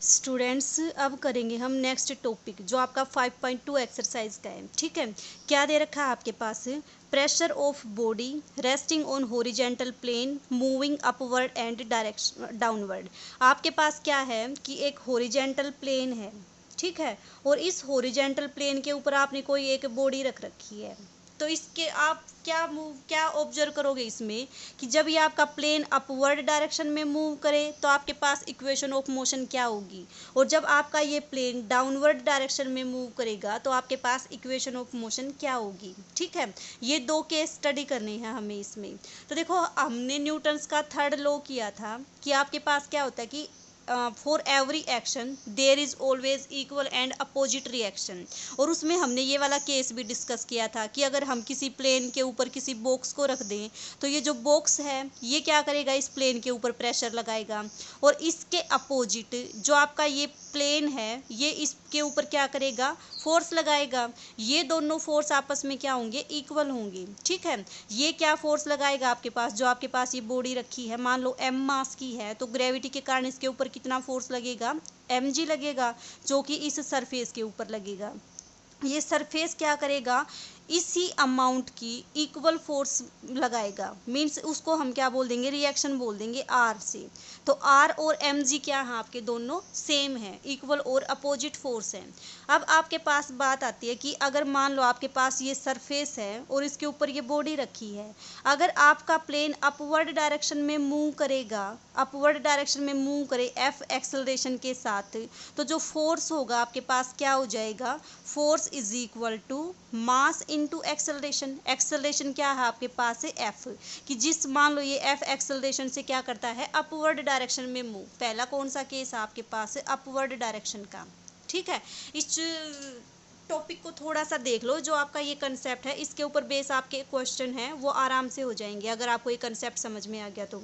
Students अब करेंगे हम नेक्स्ट टॉपिक जो आपका 5.2 एक्सरसाइज का है। ठीक है, क्या दे रखा है आपके पास? Pressure of body resting on horizontal plane moving upward and direction downward. आपके पास क्या है कि एक हॉरिजेंटल प्लेन है, ठीक है, और इस हॉरिजेंटल प्लेन के ऊपर आपने कोई एक बॉडी रख रखी है। तो इसके आप क्या ऑब्जर्व करोगे इसमें कि जब ये आपका प्लेन अपवर्ड डायरेक्शन में मूव करे तो आपके पास इक्वेशन ऑफ मोशन क्या होगी, और जब आपका ये प्लेन डाउनवर्ड डायरेक्शन में मूव करेगा तो आपके पास इक्वेशन ऑफ मोशन क्या होगी। ठीक है, ये दो केस स्टडी करने हैं हमें इसमें। तो देखो, हमने न्यूटन्स का थर्ड लॉ किया था कि आपके पास क्या होता है कि for every action there is always equal and opposite reaction. और उसमें हमने ये वाला केस भी डिस्कस किया था कि अगर हम किसी प्लेन के ऊपर किसी बॉक्स को रख दें तो ये जो बॉक्स है ये क्या करेगा, इस प्लेन के ऊपर प्रेशर लगाएगा, और इसके अपोजिट जो आपका ये प्लेन है ये इसके ऊपर क्या करेगा, फोर्स लगाएगा। ये दोनों फोर्स आपस में क्या होंगे, इक्वल होंगे। ठीक है, ये क्या फोर्स लगाएगा आपके पास, जो आपके पास ये बॉडी रखी है, मान लो m मास की है तो ग्रेविटी के कारण इसके ऊपर कितना फोर्स लगेगा, mg लगेगा, जो कि इस सरफेस के ऊपर लगेगा। ये सरफेस क्या करेगा, इसी अमाउंट की इक्वल फोर्स लगाएगा, मीन्स उसको हम क्या बोल देंगे, रिएक्शन बोल देंगे आर से। तो आर और एम जी क्या है, आपके दोनों सेम है, इक्वल और अपोजिट फोर्स है। अब आपके पास बात आती है कि अगर मान लो आपके पास ये सरफेस है और इसके ऊपर ये बॉडी रखी है, अगर आपका प्लेन अपवर्ड डायरेक्शन में मूव करेगा, अपवर्ड डायरेक्शन में मूव करे एफ एक्सेलरेशन के साथ, तो जो फोर्स होगा आपके पास क्या हो जाएगा, force is equal to mass into acceleration. Acceleration क्या है आपके पास है एफ, कि जिस मान लो ये एफ एक्सेलरेशन से क्या करता है, अपवर्ड डायरेक्शन में मूव। पहला कौन सा केस है आपके पास है, अपवर्ड डायरेक्शन का। ठीक है, इस टॉपिक को थोड़ा सा देख लो, जो आपका ये कंसेप्ट है इसके ऊपर बेस आपके क्वेश्चन हैं वो आराम से हो जाएंगे अगर आपको ये कंसेप्ट समझ में आ गया तो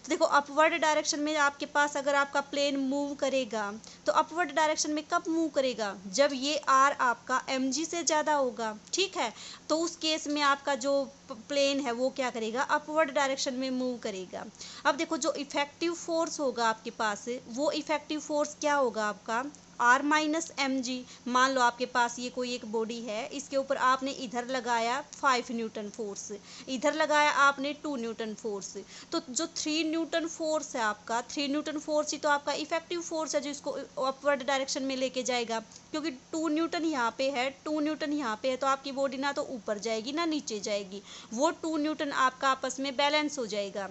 देखो, अपवर्ड डायरेक्शन में आपके पास अगर आपका प्लेन मूव करेगा तो अपवर्ड डायरेक्शन में कब मूव करेगा, जब ये आर आपका mg से ज़्यादा होगा। ठीक है, तो उस केस में आपका जो प्लेन है वो क्या करेगा, अपवर्ड डायरेक्शन में मूव करेगा। अब देखो, जो इफेक्टिव फोर्स होगा आपके पास, वो इफेक्टिव फोर्स क्या होगा आपका, आर माइनस एम जी। मान लो आपके पास ये कोई एक बॉडी है, इसके ऊपर आपने इधर लगाया 5 न्यूटन फोर्स, इधर लगाया आपने 2 न्यूटन फोर्स, तो जो 3 न्यूटन फोर्स है आपका, 3 न्यूटन फोर्स ही तो आपका इफेक्टिव फोर्स है जो इसको अपवर्ड डायरेक्शन में लेके जाएगा, क्योंकि 2 न्यूटन यहाँ पे है, 2 न्यूटन यहाँ पे है, तो आपकी बॉडी ना तो ऊपर जाएगी ना नीचे जाएगी, वो 2 न्यूटन आपका आपस में बैलेंस हो जाएगा।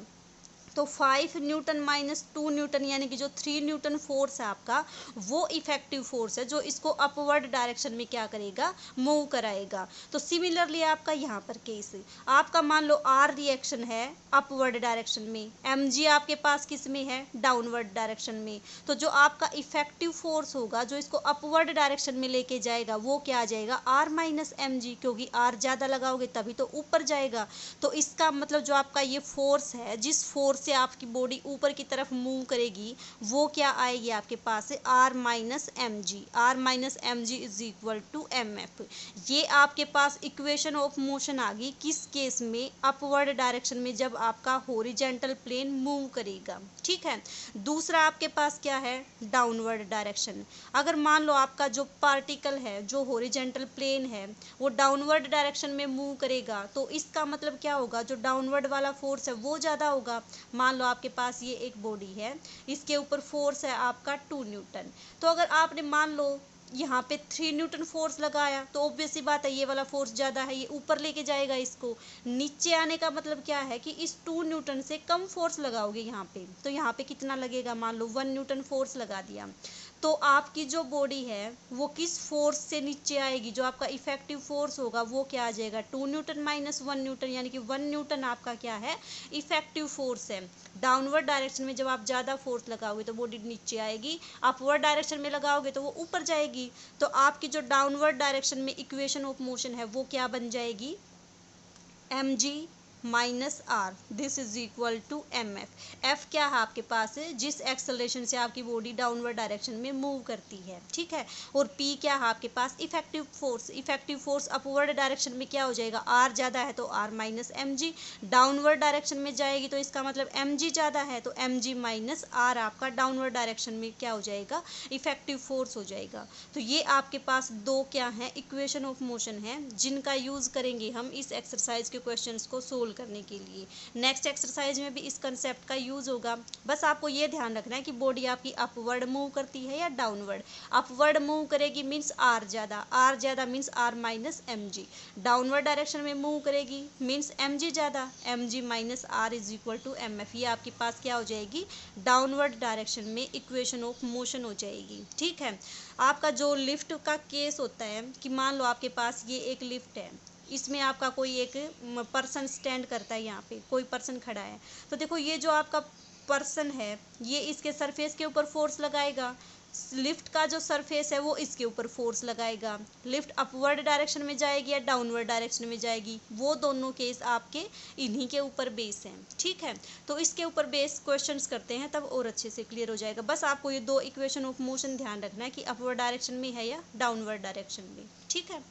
तो 5 न्यूटन माइनस 2 न्यूटन यानी कि जो 3 न्यूटन फोर्स है आपका, वो इफेक्टिव फोर्स है जो इसको अपवर्ड डायरेक्शन में क्या करेगा, मूव कराएगा। तो सिमिलरली आपका यहाँ पर केस है, आपका मान लो आर रिएक्शन है अपवर्ड डायरेक्शन में, एम जी आपके पास किस में है, डाउनवर्ड डायरेक्शन में। तो जो आपका इफेक्टिव फोर्स होगा जो इसको अपवर्ड डायरेक्शन में लेके जाएगा वो क्या आ जाएगा, आर माइनस एम जी, क्योंकि आर ज़्यादा लगाओगे तभी तो ऊपर जाएगा। तो इसका मतलब जो आपका ये फोर्स है, जिस फोर्स से आपकी बॉडी ऊपर की तरफ मूव करेगी, वो क्या आएगी आपके पास है, R minus M G. R minus M G is equal to M F. ये आपके पास इक्वेशन ऑफ मोशन आ गई, किस केस में, अपवर्ड डायरेक्शन में, जब आपका हॉरिजेंटल प्लेन मूव करेगा। ठीक है, दूसरा आपके पास क्या है, डाउनवर्ड डायरेक्शन। अगर मान लो आपका जो पार्टिकल है, जो हॉरिजेंटल प्लेन है, वो डाउनवर्ड डायरेक्शन में मूव करेगा, तो इसका मतलब क्या होगा, जो डाउनवर्ड वाला फोर्स है वो ज़्यादा होगा। मान लो आपके पास ये एक बॉडी है, इसके ऊपर फोर्स है आपका 2 न्यूटन, तो अगर आपने मान लो यहाँ पे 3 न्यूटन फोर्स लगाया तो ऑब्वियस सी बात है ये वाला फोर्स ज़्यादा है, ये ऊपर लेके जाएगा इसको। नीचे आने का मतलब क्या है कि इस 2 न्यूटन से कम फोर्स लगाओगे यहाँ पे, तो यहाँ पे कितना लगेगा, मान लो 1 न्यूटन फोर्स लगा दिया, तो आपकी जो बॉडी है वो किस फोर्स से नीचे आएगी, जो आपका इफेक्टिव फोर्स होगा वो क्या आ जाएगा, 2 न्यूटन माइनस 1 न्यूटन, यानी कि 1 न्यूटन आपका क्या है, इफेक्टिव फोर्स है। डाउनवर्ड डायरेक्शन में जब आप ज़्यादा फोर्स लगाओगे तो बॉडी नीचे आएगी, अपवर्ड डायरेक्शन में लगाओगे तो वो ऊपर जाएगी। तो आपकी जो डाउनवर्ड डायरेक्शन में इक्वेशन ऑफ मोशन है वो क्या बन जाएगी, M G minus R, this is equal to M F. F क्या है आपके पास, जिस एक्सेलरेशन से आपकी बॉडी डाउनवर्ड डायरेक्शन में मूव करती है, ठीक है। और पी क्या है आपके पास, effective force. Effective force upward direction में क्या हो जाएगा, आर ज़्यादा है तो R minus M G, downward direction में जाएगी तो इसका मतलब एम जी ज़्यादा है तो एम जी माइनस आर आपका डाउनवर्ड डायरेक्शन में क्या हो जाएगा, इफेक्टिव फोर्स हो जाएगा। तो ये आपके पास दो क्या है, इक्वेशन ऑफ मोशन है, जिनका यूज़ करेंगे हम इस एक्सरसाइज के क्वेश्चंस को सोल्व करने के लिए। नेक्स्ट एक्सरसाइज में भी इस कंसेप्ट का यूज़ होगा। बस आपको ये ध्यान रखना है कि बॉडी आपकी अपवर्ड मूव करती है या डाउनवर्ड। अपवर्ड मूव करेगी मीन्स आर ज़्यादा means R minus M G. Downward direction में मूव करेगी मीन्स एम जी ज़्यादा, M G minus R is equal to M F. ये आपके पास क्या हो जाएगी, डाउनवर्ड डायरेक्शन में इक्वेशन ऑफ मोशन हो जाएगी, ठीक है। आपका जो लिफ्ट का केस होता है कि मान लो आपके पास ये एक लिफ्ट है, इसमें आपका कोई एक पर्सन स्टैंड करता है, यहाँ पे कोई पर्सन खड़ा है, तो देखो ये जो आपका पर्सन है ये इसके सरफेस के ऊपर फोर्स लगाएगा, लिफ्ट का जो सरफेस है वो इसके ऊपर फोर्स लगाएगा। लिफ्ट अपवर्ड डायरेक्शन में जाएगी या डाउनवर्ड डायरेक्शन में जाएगी, वो दोनों केस आपके इन्हीं के ऊपर बेस हैं, ठीक है। तो इसके ऊपर बेस क्वेश्चंस करते हैं तब और अच्छे से क्लियर हो जाएगा। बस आपको ये दो इक्वेशन ऑफ मोशन ध्यान रखना है कि अपवर्ड डायरेक्शन में है या डाउनवर्ड डायरेक्शन में, ठीक है।